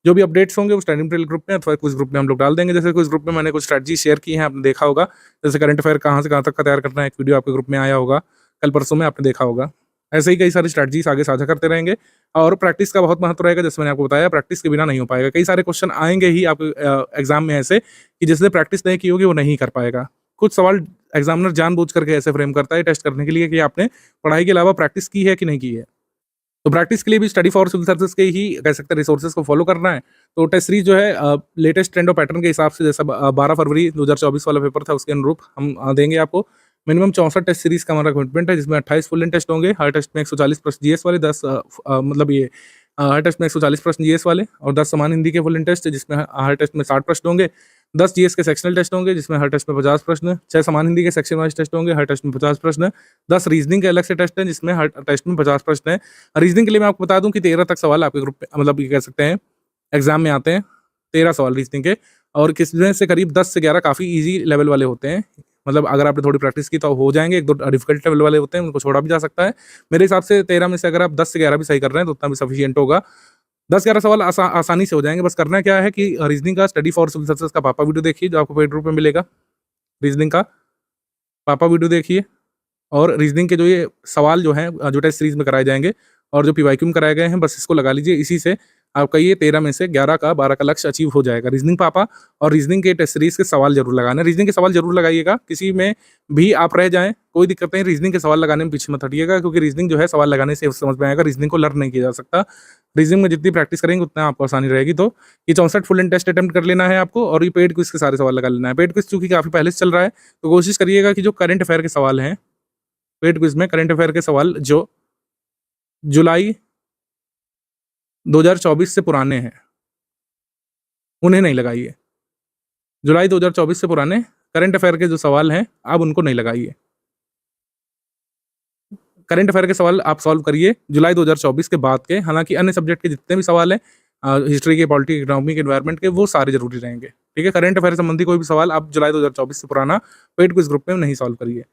जो भी अपडेट्स होंगे वो स्टडी मटेरियल ग्रुप में अथवा कुछ ग्रुप में हम लोग डाल देंगे। जैसे कुछ ग्रुप में मैंने कुछ स्ट्रैटेजी शेयर की है, आपने देखा होगा। जैसे करंट अफेयर कहाँ से कहाँ तक का तैयार करना है, एक वीडियो आपके ग्रुप में आया होगा, कल परसों में आपने देखा होगा। ऐसे ही कई सारी स्ट्रैटेजीज आगे साझा करते रहेंगे। और प्रैक्टिस का बहुत महत्व रहेगा, जैसे मैंने आपको बताया, प्रैक्टिस के बिना नहीं हो पाएगा। कई सारे क्वेश्चन आएंगे ही आपके एग्जाम में ऐसे कि जिसने प्रैक्टिस नहीं की होगी वो नहीं कर पाएगा। कुछ सवाल एग्जामिनर जानबूझ करके ऐसे फ्रेम करता है टेस्ट करने के लिए कि आपने पढ़ाई के अलावा प्रैक्टिस की है कि नहीं की है। तो प्रैक्टिस के लिए भी स्टडी फॉर सिविल सर्विसेज के ही कह सकते हैं रिसोर्सेज को फॉलो करना है। तो टेस्ट सीरीज जो है लेटेस्ट ट्रेंड और पैटर्न के हिसाब से, जैसा 12 फरवरी 2024 वाला पेपर था उसके अनुरूप हम देंगे आपको। मिनिमम 64 टेस्ट सीरीज का हमारा कमिटमेंट है, जिसमें 28 फुल टेस्ट होंगे। हर टेस्ट में 140 प्रश्न जीएस वाले, 10 मतलब ये हर टेस्ट में 140 प्रश्न जीएस वाले, और 10 समान हिंदी के फुल टेस्ट, जिसमें हर टेस्ट में 60 प्रश्न होंगे। 10 जीएस के सेक्शनल टेस्ट होंगे, जिसमें हर टेस्ट में 50 प्रश्न। 6 समान हिंदी के सेक्शन वाइज टेस्ट होंगे, हर टेस्ट में 50 प्रश्न। 10 रीजनिंग के अलग से टेस्ट हैं, जिसमें हर टेस्ट में 50 प्रश्न है। रीजनिंग के लिए मैं आपको बता दूं कि 13 तक सवाल आपके ग्रुप में, मतलब ये कह सकते हैं एग्जाम में आते हैं। 13 सवाल रीजनिंग के, और किसमें से करीब 10 से 11 काफ़ी ईजी लेवल वाले होते हैं। मतलब अगर आपने थोड़ी प्रैक्टिस की तो हो जाएंगे। 1-2 डिफिकल्ट लेवल वाले होते हैं, उनको छोड़ा भी जा सकता है। मेरे हिसाब से 13 में से अगर आप 10 से 11 भी सही कर रहे हैं तो उतना भी सफिशिएंट होगा। 10-11 सवाल आसानी से हो जाएंगे। बस करना क्या है कि रीजनिंग का स्टडी फॉर सिविल सर्विसेज का पापा वीडियो देखिए, जो आपको पेड ग्रुप में मिलेगा। रीजनिंग का पापा वीडियो देखिए, और रीजनिंग के जो ये सवाल जो हैं जो टेस्ट सीरीज में कराए जाएंगे और जो पीवाईक्यू में कराए गए हैं, बस इसको लगा लीजिए। इसी से आपका ये 13 में से 11 का 12 का लक्ष्य अचीव हो जाएगा। रीजनिंग पापा और रीजनिंग के टेस्ट सीरीज के सवाल जरूर लगाना। रीजनिंग के सवाल जरूर लगाइएगा, किसी में भी आप रह जाएं कोई दिक्कत नहीं। रीजनिंग के सवाल लगाने में पीछे मत हटिएगा, क्योंकि रीजनिंग जो है सवाल लगाने से समझ में आएगा। रीजनिंग को लर्न नहीं किया जा सकता। रीजनिंग में जितनी प्रैक्टिस करेंगे उतना आपको आसानी रहेगी। तो ये 64 फुल एंड टेस्ट अटेम्प्ट कर लेना है आपको, और ये पेड क्विज के सारे सवाल लगा लेना है। पेड क्विज चूंकि काफी पहले से चल रहा है, तो कोशिश करिएगा कि जो करंट अफेयर के सवाल हैं पेड क्विज में, करंट अफेयर के सवाल जो जुलाई 2024 से पुराने हैं, उन्हें नहीं लगाइए। जुलाई 2024 से पुराने करंट अफेयर के जो सवाल हैं, आप उनको नहीं लगाइए। करंट अफेयर के सवाल आप सॉल्व करिए जुलाई 2024 के बाद के। हालाँकि अन्य सब्जेक्ट के जितने भी सवाल हैं, हिस्ट्री के, पॉलिटी, इकोनॉमी के, एनवायरनमेंट के, वो सारे ज़रूरी रहेंगे। ठीक है? करंट अफेयर संबंधी कोई भी सवाल आप जुलाई 2024 से पुराना पेड क्विज़ ग्रुप में नहीं सॉल्व करिए।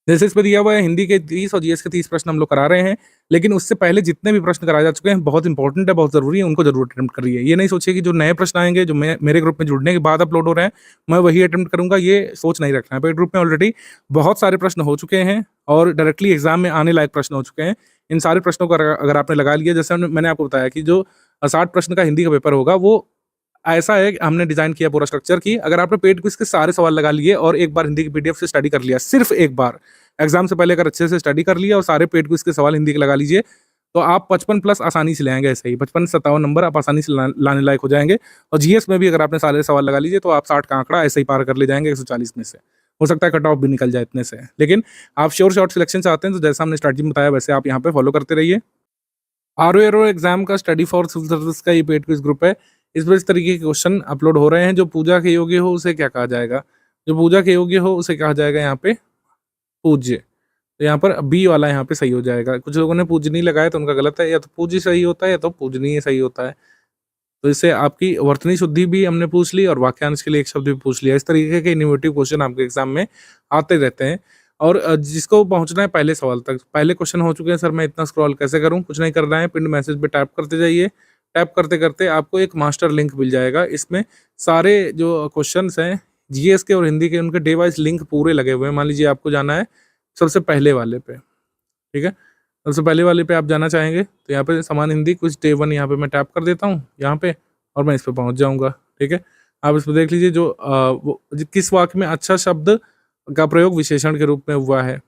जैसे इस पे दिया हुआ है, हिंदी के 30 और जीएस के 30 प्रश्न हम लोग करा रहे हैं, लेकिन उससे पहले जितने भी प्रश्न कराए जा चुके हैं, बहुत इंपॉर्टेंट है, बहुत ज़रूरी है, उनको ज़रूर अटेम्प्ट करिए। ये नहीं सोचिए कि जो नए प्रश्न आएँगे, जो मेरे ग्रुप में जुड़ने के बाद अपलोड हो रहे हैं, मैं वही अटेम्प्ट करूँगा, ये सोच नहीं रखना है। पेड ग्रुप में ऑलरेडी बहुत सारे प्रश्न हो चुके हैं और डायरेक्टली एग्ज़ाम में आने लायक प्रश्न हो चुके हैं। इन सारे प्रश्नों को अगर आपने लगा लिया, जैसे मैंने आपको बताया कि जो 60 प्रश्न का हिंदी का पेपर होगा, वो ऐसा है कि हमने डिज़ाइन किया पूरा स्ट्रक्चर कि अगर आपने पेड क्विज़ के सारे सवाल लगा लिए और एक बार हिंदी की पीडीएफ से स्टडी कर लिया, सिर्फ़ एक बार, एग्ज़ाम से पहले अगर अच्छे से स्टडी कर लिया और सारे पेड क्विज़ के सवाल हिंदी के लगा लीजिए, तो आप 55 प्लस आसानी से ले आएँगे ऐसे ही। 55 से 57 नंबर आप आसानी से लाने लायक हो जाएँगे। और जीएस में भी अगर आपने सारे सवाल लगा लीजिए, तो आप 60 का आंकड़ा ऐसे ही पार कर ले जाएँगे 140 में से। हो सकता है कट ऑफ भी निकल जाए इतने से। लेकिन आप श्योर शॉर्ट सिलेक्शन चाहते हैं, तो जैसा हमने स्ट्रैटेजी में बताया, वैसे आप यहाँ पे फॉलो करते रहिए। आरओ एग्जाम का स्टडी फॉर सिविल सर्विस का ये पेड क्विज ग्रुप है। इस पर इस तरीके के क्वेश्चन अपलोड हो रहे हैं। जो पूजा के योग्य हो उसे क्या कहा जाएगा? जो पूजा के योग्य हो उसे कहा जाएगा यहाँ पे पूज्य। तो यहाँ पर बी वाला यहाँ पे सही हो जाएगा। कुछ लोगों ने पूजनीय लगाया तो उनका गलत है, या तो पूज्य सही होता है या तो पूजनीय सही होता है। तो इससे आपकी वर्तनी शुद्धि भी हमने पूछ ली और वाक्यांश के लिए एक शब्द भी पूछ लिया। इस तरीके के इनोवेटिव क्वेश्चन आपके एग्जाम में आते रहते हैं। और जिसको पहुंचना है पहले सवाल तक, पहले क्वेश्चन हो चुके हैं, सर मैं इतना स्क्रॉल कैसे करूं? कुछ नहीं करना है, पिन मैसेज पे टैप करते जाइए। टैप करते करते आपको एक मास्टर लिंक मिल जाएगा। इसमें सारे जो क्वेश्चंस हैं जीएस के और हिंदी के, उनके डे वाइज लिंक पूरे लगे हुए हैं। मान लीजिए आपको जाना है सबसे पहले वाले पे, ठीक है? सबसे पहले वाले पे आप जाना चाहेंगे तो यहाँ पे समान हिंदी कुछ डे 1 यहाँ पे मैं टैप कर देता हूँ यहाँ पे, और मैं इस पे पहुँच जाऊँगा। ठीक है? आप इसमें देख लीजिए जो किस वाक्य में अच्छा शब्द का प्रयोग विशेषण के रूप में हुआ है।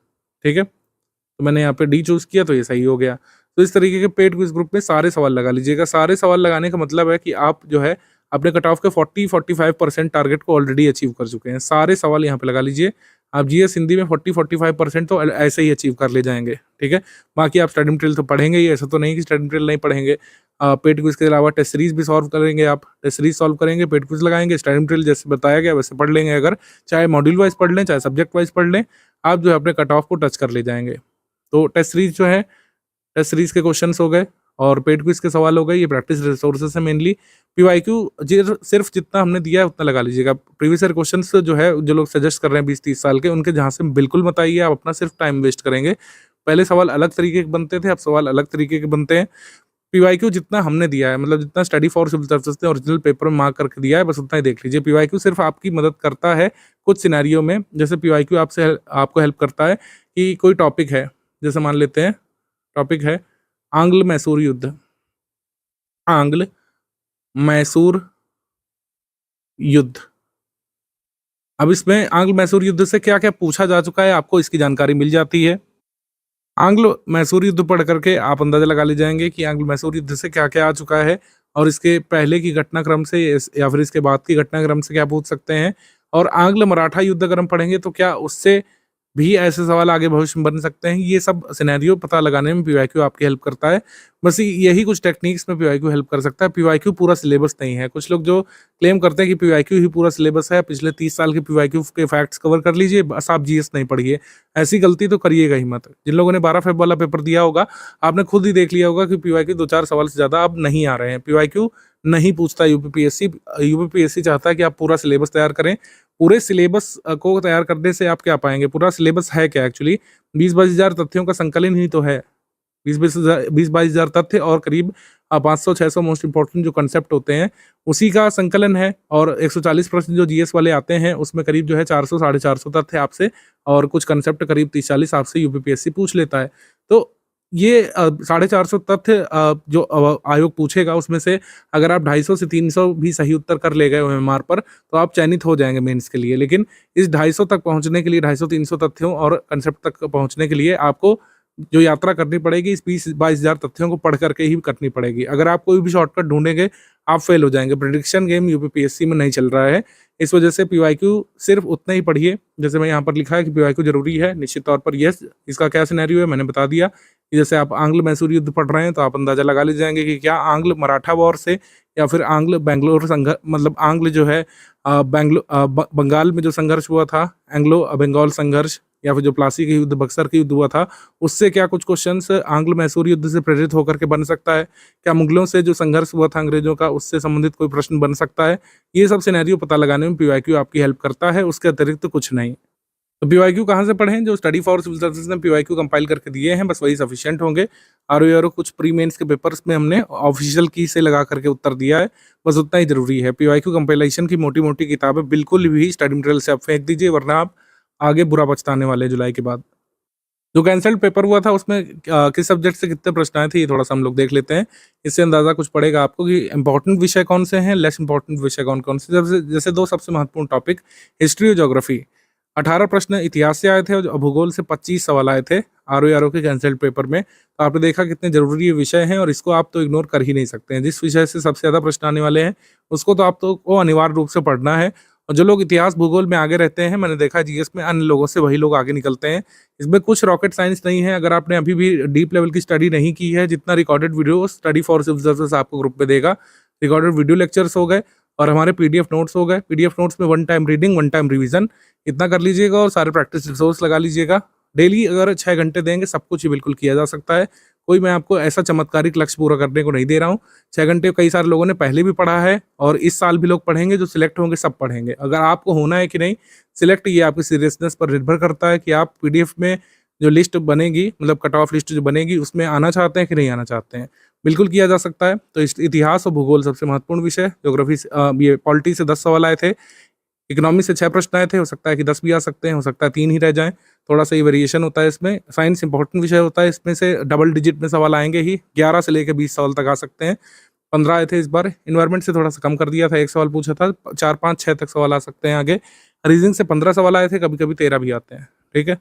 ठीक है? तो मैंने यहाँ पे डी चूज़ किया तो ये सही हो गया। तो इस तरीके के पेड क्विज ग्रुप में सारे सवाल लगा लीजिएगा। सारे सवाल लगाने का मतलब है कि आप जो है अपने कट ऑफ के 40-45% टारगेट को ऑलरेडी अचीव कर चुके हैं। सारे सवाल यहाँ पे लगा लीजिए। आप जीएस हिंदी में 40-45% तो ऐसे ही अचीव कर ले जाएंगे। ठीक है? बाकी आप स्टडी मटेरियल तो पढ़ेंगे ही, ऐसा तो नहीं कि स्टडी मटेरियल नहीं पढ़ेंगे। पेड क्विज के अलावा टेस्ट सीरीज भी सॉल्व करेंगे आप। टेस्ट सीरीज सॉल्व करेंगे, पेड क्विज लगाएंगे, स्टडी मटेरियल जैसे बताया गया वैसे पढ़ लेंगे। अगर चाहे मॉड्यूल वाइज पढ़ लें, चाहे सब्जेक्ट वाइज पढ़ लें, आप जो है अपने कट ऑफ को टच कर ले जाएंगे। तो टेस्ट सीरीज जो है, टेस्ट सीरीज के क्वेश्चंस हो गए और पेड क्विज के सवाल हो गए। ये प्रैक्टिस रिसोर्सेस है मेनली। पीवाईक्यू सिर्फ जितना हमने दिया है उतना लगा लीजिएगा। प्रीवियस ईयर क्वेश्चंस जो है, जो लोग सजेस्ट कर रहे हैं 20-30 साल के, उनके जहाँ से बिल्कुल मत आइए। आप अपना सिर्फ टाइम वेस्ट करेंगे। पहले सवाल अलग तरीके के बनते थे, अब सवाल अलग तरीके के बनते हैं। पीवाईक्यू जितना हमने दिया है, मतलब जितना स्टडी फॉर सिविल सर्विसेज ने ओरिजिनल पेपर में मार्क करके दिया है, बस उतना ही देख लीजिए। पीवाईक्यू सिर्फ आपकी मदद करता है कुछ सिनेरियो में। जैसे पीवाईक्यू आपको हेल्प करता है कि कोई टॉपिक है, जैसे मान लेते हैं टॉपिक है आंग्ल मैसूर युद्ध। आंग्ल मैसूर युद्ध। अब इसमें आंग्ल मैसूर युद्ध से क्या क्या पूछा जा चुका है, आपको इसकी जानकारी मिल जाती है। आंग्ल मैसूर युद्ध पढ़ करके आप अंदाजा लगा ले जाएंगे कि आंग्ल मैसूर युद्ध से क्या क्या आ चुका है, और इसके पहले की घटनाक्रम से या फिर इसके बाद की घटनाक्रम से क्या पूछ सकते हैं। और आंग्ल मराठा युद्ध अगर हम पढ़ेंगे तो क्या उससे भी ऐसे सवाल आगे भविष्य में बन सकते हैं। ये सब सिनेरियो पता लगाने में पीवाईक्यू आपकी हेल्प करता है। बस यही कुछ टेक्निक्स में पीवाईक्यू हेल्प कर सकता है। पीवाईक्यू पूरा सिलेबस नहीं है। कुछ लोग जो क्लेम करते हैं कि पीवाईक्यू ही पूरा सिलेबस है, पिछले 30 साल के पीवाईक्यू के फैक्ट्स कवर कर लीजिए, बस आप जीएस नहीं पढ़िए। ऐसी गलती तो करिएगा ही मत। जिन लोगों ने 12 फेब वाला पेपर दिया होगा, आपने खुद ही देख लिया होगा कि पीवाईक्यू 2-4 सवाल से ज़्यादा अब नहीं आ रहे हैं। पीवाईक्यू नहीं पूछता यूपीपीएससी। यूपीपीएससी चाहता है कि आप पूरा सिलेबस तैयार करें। पूरे सिलेबस को तैयार करने से आप क्या पाएंगे? पूरा सिलेबस है क्या एक्चुअली? 20-22 हज़ार तथ्यों का संकलन ही तो है। 20-22 हज़ार तथ्य और करीब 500-600 मोस्ट इंपॉर्टेंट जो कंसेप्ट होते हैं, उसी का संकलन है। और 140 प्रश्न जो जीएस वाले आते हैं, उसमें करीब जो है 400-450 तथ्य आपसे और कुछ कंसेप्ट करीब 30-40 आपसे यूपीपीएससी पूछ लेता है। तो ये 450 तथ्य जो आयोग पूछेगा, उसमें से अगर आप 250 से 300 भी सही उत्तर कर ले गए ओएमआर पर, तो आप चयनित हो जाएंगे मेंस के लिए। लेकिन इस 250 तक पहुंचने के लिए, 250-300 तथ्यों और कंसेप्ट तक पहुंचने के लिए आपको जो यात्रा करनी पड़ेगी इस 20-22 हज़ार तथ्यों को पढ़ करके ही करनी पड़ेगी। अगर आप कोई भी शॉर्टकट ढूँढेंगे, आप फेल हो जाएँगे। प्रेडिक्शन गेम यूपीपीएससी में नहीं चल रहा है। इस वजह से पीवाईक्यू सिर्फ़ उतना ही पढ़िए, जैसे मैं यहाँ पर लिखा है कि पीवाईक्यू ज़रूरी है, निश्चित तौर पर येस। इसका क्या सिनेरियो है मैंने बता दिया कि जैसे आप आंग्ल-मैसूर युद्ध पढ़ रहे हैं, तो आप अंदाज़ा लगा ले जाएँगे कि क्या आंग्ल-मराठा वॉर से या फिर आंग्ल-बैंगलोर मतलब आंग्ल जो है बंगाल में जो संघर्ष हुआ था, एंग्लो बंगाल संघर्ष या फिर जो प्लासी का युद्ध, बक्सर का युद्ध हुआ था, उससे क्या कुछ क्वेश्चंस आंग्ल-मैसूर युद्ध से प्रेरित होकर के बन सकता है? क्या मुगलों से जो संघर्ष हुआ था अंग्रेजों का, उससे संबंधित कोई प्रश्न बन सकता है? ये सब सिनेरियो पता लगाने में पीवाईक्यू आपकी हेल्प करता है, उसके अतिरिक्त तो कुछ नहीं। तो पीवाईक्यू कहाँ से पढ़ें? जो स्टडी फॉर सिविल सर्विसेज ने पीवाईक्यू कंपाइल करके दिए हैं, बस वही सफिशिएंट होंगे। आरओ कुछ प्री मेंस के पेपर्स में हमने ऑफिशियल की से लगा करके उत्तर दिया है, बस उतना ही ज़रूरी है। पीवाईक्यू कंपाइलेशन की मोटी-मोटी किताबें बिल्कुल भी स्टडी मटेरियल से आप फेंक दीजिए, वरना आप आगे बुरा पछताने वाले हैं जुलाई के बाद। जो कैंसल्ड पेपर हुआ था उसमें किस सब्जेक्ट से कितने प्रश्न आए थे, ये थोड़ा-सा हम लोग देख लेते हैं। इससे अंदाज़ा कुछ पड़ेगा आपको कि इम्पोर्टेंट विषय कौन से हैं, लेस इम्पोर्टेंट विषय कौन-कौन से। जैसे जैसे 2 सबसे महत्वपूर्ण टॉपिक हिस्ट्री और ज्योग्राफी। 18 प्रश्न इतिहास से आए थे और भूगोल से 25 सवाल आए थे आरओ के कैंसल्ड पेपर में। तो आपने देखा कितने ज़रूरी ये विषय हैं और इसको आप तो इग्नोर कर ही नहीं सकते हैं। जिस विषय से सबसे ज़्यादा प्रश्न आने वाले हैं, उसको तो आपको को अनिवार्य रूप से पढ़ना है। और जो लोग इतिहास भूगोल में आगे रहते हैं, मैंने देखा है जीएस में अन्य लोगों से वही लोग आगे निकलते हैं। इसमें कुछ रॉकेट साइंस नहीं है। अगर आपने अभी भी डीप लेवल की स्टडी नहीं की है, जितना recorded video study for civil services आपको ग्रुप में देगा, रिकॉर्डेड वीडियो लेक्चर्स हो गए और हमारे पीडीएफ नोट्स हो गए। पीडीएफ नोट्स में 1 टाइम रीडिंग, 1 टाइम रिवीजन, इतना कर लीजिएगा और सारे प्रैक्टिस रिसोर्स लगा लीजिएगा। डेली अगर 6 घंटे देंगे, सब कुछ ही बिल्कुल किया जा सकता है। कोई मैं आपको ऐसा चमत्कारिक लक्ष्य पूरा करने को नहीं दे रहा हूँ। 6 घंटे कई सारे लोगों ने पहले भी पढ़ा है और इस साल भी लोग पढ़ेंगे, जो सिलेक्ट होंगे सब पढ़ेंगे। अगर आपको होना है कि नहीं सिलेक्ट, ये आपकी सीरियसनेस पर निर्भर करता है कि आप पीडीएफ में जो लिस्ट बनेगी, मतलब कट ऑफ लिस्ट जो बनेगी, उसमें आना चाहते हैं कि नहीं आना चाहते हैं। बिल्कुल किया जा सकता है। तो इतिहास और भूगोल सबसे महत्वपूर्ण विषय। ज्योग्राफी ये पॉलिटी से 10 सवाल आए थे। इकोनॉमी से 6 प्रश्न आए थे, हो सकता है कि 10 भी आ सकते हैं, हो सकता है 3 ही रह जाएँ, थोड़ा-सा ये वेरिएशन होता है इसमें। साइंस इंपॉर्टेंट विषय होता है, इसमें से डबल डिजिट में सवाल आएँगे ही, 11 से लेके 20 सवाल तक आ सकते हैं, 15 आए थे इस बार। एनवायरनमेंट से थोड़ा-सा कम कर दिया था, 1 सवाल पूछा था, 4, 5, 6 तक सवाल आ सकते हैं आगे। रीजनिंग से 15 सवाल आए थे, कभी-कभी 13 भी आते हैं, ठीक है?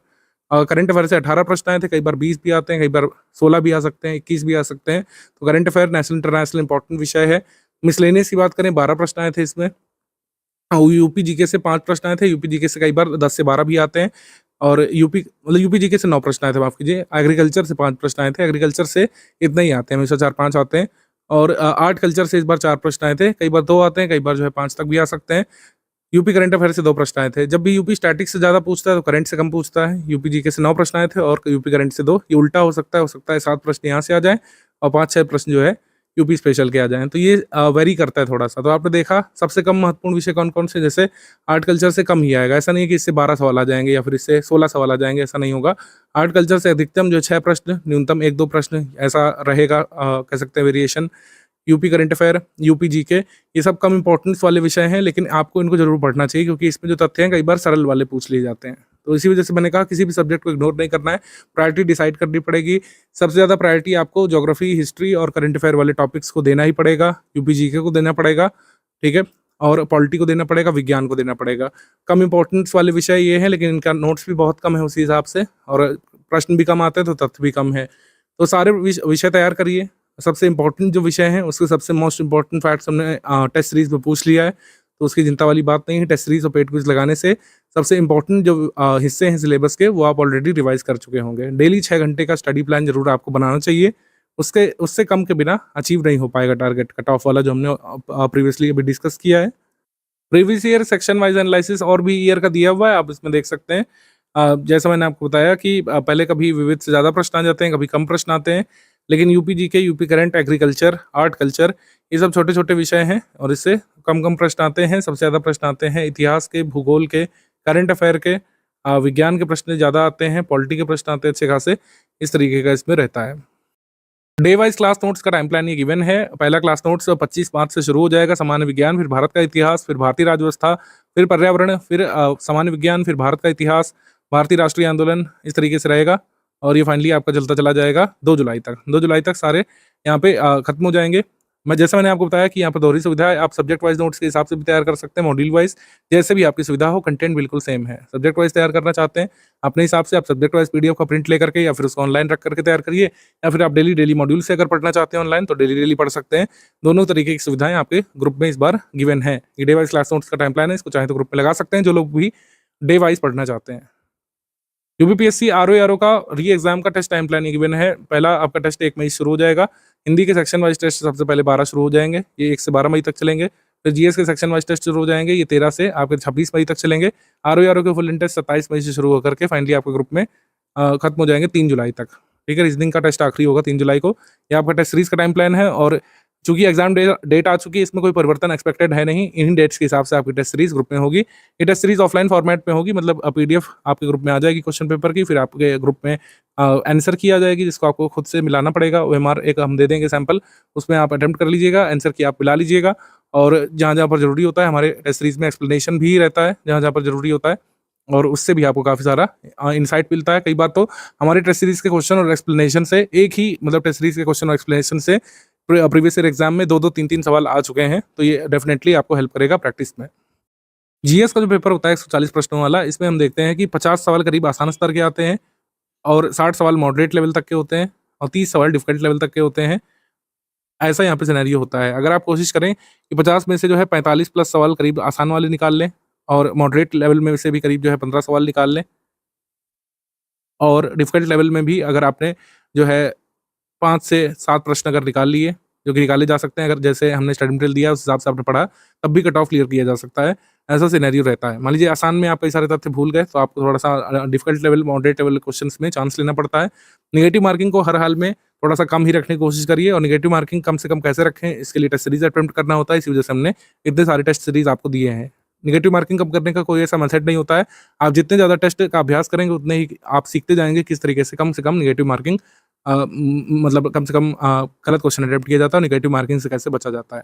करंट अफेयर से 18 प्रश्न आए थे, कई बार 20 भी आते हैं, कई बार 16 भी आ सकते हैं, 21 भी आ सकते हैं। तो current affair national international important विषय है। मिसलेनियस की बात करें, 12 प्रश्न आए थे इसमें। यूपी जीके से 5 प्रश्न आए थे, यूपी जीके से कई बार 10 से 12 भी आते हैं और यूपी जीके से 9 प्रश्न आए थे, माफ़ कीजिए। एग्रीकल्चर से 5 प्रश्न आए थे, एग्रीकल्चर से इतना ही आते हैं, हमेशा 4-5 आते हैं। और आर्ट कल्चर से इस बार 4 प्रश्न आए थे, कई बार 2 आते हैं, कई बार जो है 5 तक भी आ सकते हैं। यूपी करंट अफेयर से 2 प्रश्न आए थे। जब भी यूपी स्टैटिक्स से ज़्यादा पूछता है तो करंट से कम पूछता है। यूपी जीके से 9 प्रश्न आए थे और यूपी करंट से 2। ये उल्टा हो सकता है 7 प्रश्न यहाँ से आ जाएँ और 5-6 प्रश्न जो है यूपी स्पेशल के आ जाएँ। तो ये वेरी करता है थोड़ा-सा। तो आपने देखा सबसे कम महत्वपूर्ण विषय कौन-कौन से, जैसे आर्ट कल्चर से कम ही आएगा। ऐसा नहीं है कि इससे 12 सवाल आ जाएँगे या फिर इससे 16 सवाल आ जाएँगे, ऐसा नहीं होगा। आर्ट कल्चर से अधिकतम जो 6 प्रश्न, न्यूनतम 1-2 प्रश्न ऐसा रहेगा, कह सकते हैं variation. UP current affair, UP GK, ये सब कम इंपॉर्टेंस वाले विषय हैं, लेकिन आपको इनको जरूर पढ़ना चाहिए क्योंकि इसमें जो तथ्य हैं कई बार सरल वाले पूछ लिए जाते हैं। तो इसी वजह से मैंने कहा किसी भी सब्जेक्ट को इग्नोर नहीं करना है, प्रायोरिटी डिसाइड करनी पड़ेगी। सबसे ज़्यादा प्रायोरिटी आपको ज्योग्राफी, हिस्ट्री और करंट अफेयर वाले टॉपिक्स को देना ही पड़ेगा, यूपी जीके को देना पड़ेगा, ठीक है, और पॉलिटी को देना पड़ेगा, विज्ञान को देना पड़ेगा। कम इंपॉर्टेंस वाले विषय ये हैं, लेकिन इनका नोट्स भी बहुत कम है उसी हिसाब से, और प्रश्न भी कम आते हैं तो तथ्य भी कम है। तो सारे विषय तैयार करिए। सबसे इम्पोर्टेंट जो विषय हैं उसके सबसे मोस्ट इम्पोर्टेंट फैक्ट्स हमने टेस्ट सीरीज में पूछ लिया है, तो उसकी चिंता वाली बात नहीं है। टेस्ट सीरीज और पेड क्विज लगाने से सबसे इम्पोर्टेंट जो हिस्से हैं सिलेबस के, वो आप ऑलरेडी रिवाइज कर चुके होंगे। डेली 6 घंटे का स्टडी प्लान जरूर आपको बनाना चाहिए। उससे कम के बिना अचीव नहीं हो पाएगा टारगेट कट ऑफ वाला जो हमने प्रीवियसली अभी डिस्कस किया है। Previous year section wise analysis और भी ईयर का दिया हुआ है, आप इसमें देख सकते हैं। जैसा मैंने आपको बताया कि पहले कभी विविध से ज़्यादा प्रश्न आ जाते हैं, कभी कम प्रश्न आते हैं, लेकिन UP GK, UP current, agriculture, art culture, ये सब छोटे-छोटे विषय हैं और इससे कम-कम प्रश्न आते हैं। सबसे ज़्यादा प्रश्न आते हैं इतिहास के, भूगोल के, करंट अफेयर के, विज्ञान के प्रश्न ज़्यादा आते हैं, पॉलिटी के प्रश्न आते हैं अच्छे खासे। इस तरीके का इसमें रहता है। डे वाइज क्लास नोट्स का टाइम प्लान ये गिवन है। पहला क्लास नोट्स 25 मार्च से शुरू हो जाएगा, सामान्य विज्ञान, फिर भारत का इतिहास, फिर भारतीय राज्यव्यवस्था, फिर पर्यावरण, फिर सामान्य विज्ञान, फिर भारत का इतिहास, भारतीय राष्ट्रीय आंदोलन, इस तरीके से रहेगा। और ये फाइनली आपका चलता चला जाएगा 2 जुलाई तक। 2 जुलाई तक सारे यहाँ पे खत्म हो जाएंगे। जैसे मैंने आपको बताया कि यहाँ पर दोहरी सुविधा है, आप सब्जेक्ट वाइज नोट्स के हिसाब से भी तैयार कर सकते हैं, मॉड्यूल वाइज, जैसे भी आपकी सुविधा हो, कंटेंट बिल्कुल सेम है। सब्जेक्ट वाइज तैयार करना चाहते हैं अपने हिसाब से, आप सब्जेक्ट वाइज पीडीएफ का प्रिंट लेकर के या फिर उसको ऑनलाइन रख करके तैयार करिए, या फिर आप डेली मॉड्यूल से अगर पढ़ना चाहते हैं ऑनलाइन तो डेली पढ़ सकते हैं। दोनों तरीके की सुविधाएं आपके ग्रुप में इस बार गिवन है। ये डे वाइज क्लास नोट्स का टाइम प्लान है, इसको चाहे तो ग्रुप में लगा सकते हैं जो लोग भी डे वाइज पढ़ना चाहते हैं। यूपीपीएससी आरओ का री एग्जाम का टेस्ट टाइम प्लान ये गिवन है। पहला आपका टेस्ट 1 मई से शुरू हो जाएगा। हिंदी के सेक्शन वाइज टेस्ट सबसे पहले 12 शुरू हो जाएंगे, ये 1 से 12 मई तक चलेंगे। फिर जीएस के सेक्शन वाइज टेस्ट शुरू हो जाएंगे, ये 13 से आपके 26 मई तक चलेंगे। आरओ के फुल टेस्ट 27 मई से शुरू होकर के फाइनली आपके ग्रुप में खत्म हो जाएंगे 3 जुलाई तक। ठीक है, रीजनिंग का टेस्ट आखिरी होगा 3 जुलाई को। ये आपका टेस्ट सीरीज का टाइम प्लान है, और चूंकि एग्जाम डेट आ चुकी है, इसमें कोई परिवर्तन एक्सपेक्टेड है नहीं। इन्हीं डेट्स के हिसाब से आपकी टेस्ट सीरीज ग्रुप में होगी। ये टेस्ट सीरीज ऑफलाइन फॉर्मेट में होगी, मतलब पीडीएफ आपके ग्रुप में आ जाएगी क्वेश्चन पेपर की, फिर आपके ग्रुप में आंसर किया जाएगी, जिसको आपको खुद से मिलाना पड़ेगा। ओएमआर एक हम दे देंगे सैंपल, उसमें आप अटेम्प्ट कर लीजिएगा, आंसर की आप मिला लीजिएगा। और जहाँ जहाँ पर जरूरी होता है, हमारे टेस्ट सीरीज में एक्सप्लेनेशन भी रहता है जहाँ जहाँ पर जरूरी होता है, और उससे भी आपको काफ़ी सारा इनसाइट मिलता है। कई बार तो हमारे टेस्ट सीरीज के क्वेश्चन और एक्सप्लेनेशन से एक ही, मतलब टेस्ट सीरीज के क्वेश्चन और एक्सप्लेनेशन से प्रीवियस ईयर एग्जाम में 2-2, 3-3 सवाल आ चुके हैं, तो ये डेफिनेटली आपको हेल्प करेगा प्रैक्टिस में। जीएस का जो पेपर होता है 140 प्रश्नों वाला, इसमें हम देखते हैं कि 50 सवाल करीब आसान स्तर के आते हैं, और 60 सवाल मॉडरेट लेवल तक के होते हैं, और 30 सवाल डिफिकल्ट लेवल तक के होते हैं। ऐसा यहाँ पे सिनेरियो होता है। अगर आप कोशिश करें कि 50 में से जो है 45 प्लस सवाल करीब आसान वाले निकाल लें, और मॉडरेट लेवल में से भी करीब जो है 15 सवाल निकाल लें, और डिफिकल्ट लेवल में भी अगर आपने जो है 5 से 7 प्रश्न अगर निकाल लिए, जो कि निकाले जा सकते हैं, अगर जैसे हमने स्टडी मटेरियल दिया उस हिसाब से आपने पढ़ा, तब भी कट ऑफ क्लियर किया जा सकता है। ऐसा सिनेरियो रहता है। मान लीजिए आसान में आप कई सारे तथ्य भूल गए, तो आपको थोड़ा सा difficult level, moderate level questions में चांस लेना पड़ता है। नेगेटिव मार्किंग को हर हाल में थोड़ा सा कम ही रखने की कोशिश करिए, और नेगेटिव मार्किंग कम से कम कैसे रखें, इसके लिए टेस्ट सीरीज अटेम्प्ट करना होता है। इसी वजह से हमने इतने सारे टेस्ट सीरीज आपको दिए हैं। नेगेटिव मार्किंग कम करने का कोई ऐसा मेथड नहीं होता है। आप जितने ज़्यादा टेस्ट का अभ्यास करेंगे, उतने ही आप सीखते जाएंगे किस तरीके से कम नेगेटिव मार्किंग, मतलब कम से कम गलत क्वेश्चन अटेम्प्ट किया जाता है, नेगेटिव मार्किंग से कैसे बचा जाता है।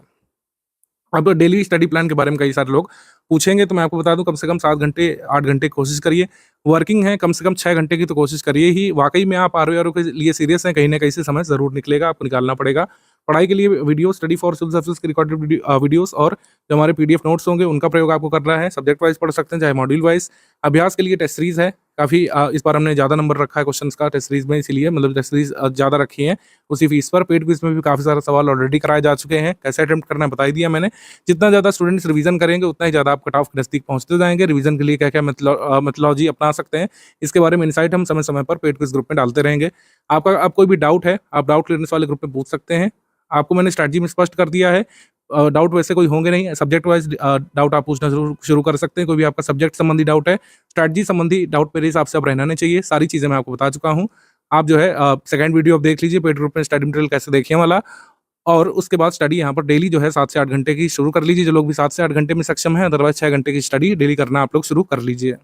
अब डेली स्टडी प्लान के बारे में कई सारे लोग पूछेंगे, तो मैं आपको बता दूं, कम से कम 7 घंटे 8 घंटे कोशिश करिए। वर्किंग है, कम से कम 6 घंटे की तो कोशिश करिए ही। वाकई में आप आरओ के लिए सीरियस हैं, कहीं ना कहीं से समय जरूर निकलेगा, आपको निकालना पड़ेगा। पढ़ाई के लिए video, study for civil service की रिकॉर्डेड वीडियोस और जो हमारे पीडीएफ नोट्स होंगे, उनका प्रयोग आपको करना है। सब्जेक्ट वाइज पढ़ सकते हैं, चाहे मॉड्यूल वाइज। अभ्यास के लिए टेस्ट सीरीज है काफ़ी, इस बार हमने ज़्यादा नंबर रखा है क्वेश्चंस का टेस्ट सीरीज में, इसीलिए मतलब टेस्ट सीरीज ज़्यादा रखी है। उसी फीस पर पेड क्विज में भी काफ़ी सारे सवाल ऑलरेडी कराए जा चुके हैं। कैसे अटेम्प्ट करना है बता ही दिया मैंने। जितना ज़्यादा स्टूडेंट्स रिवीजन करेंगे, उतना ही ज़्यादा आप कट ऑफ के नज़दीक पहुंचते जाएंगे। रिवीजन के लिए क्या क्या मेथोलॉजी अपना सकते हैं, इसके बारे में इनसाइट हम समय समय पर पेड क्विज ग्रुप में डालते रहेंगे। आप कोई भी डाउट है, आप डाउट क्लियरेंस वाले ग्रुप में पूछ सकते हैं। आपको मैंने स्ट्रैटेजी में स्पष्ट कर दिया है। डाउट वैसे कोई होंगे नहीं, सब्जेक्ट वाइज डाउट आप पूछना जरूर शुरू कर सकते हैं। कोई भी आपका सब्जेक्ट संबंधी डाउट है, स्ट्रैटेजी संबंधी डाउट मेरे हिसाब से अब रहना नहीं चाहिए। सारी चीज़ें मैं आपको बता चुका हूँ। आप जो है सेकंड वीडियो अब देख लीजिए, पेड ग्रुप में स्टडी मटेरियल कैसे देखें वाला, और उसके बाद स्टडी यहाँ पर डेली जो है 7 से 8 घंटे की शुरू कर लीजिए। जो लोग भी 7 से 8 घंटे में सक्षम है, अदरवाइज 6 घंटे की स्टडी डेली करना आप लोग शुरू कर लीजिए।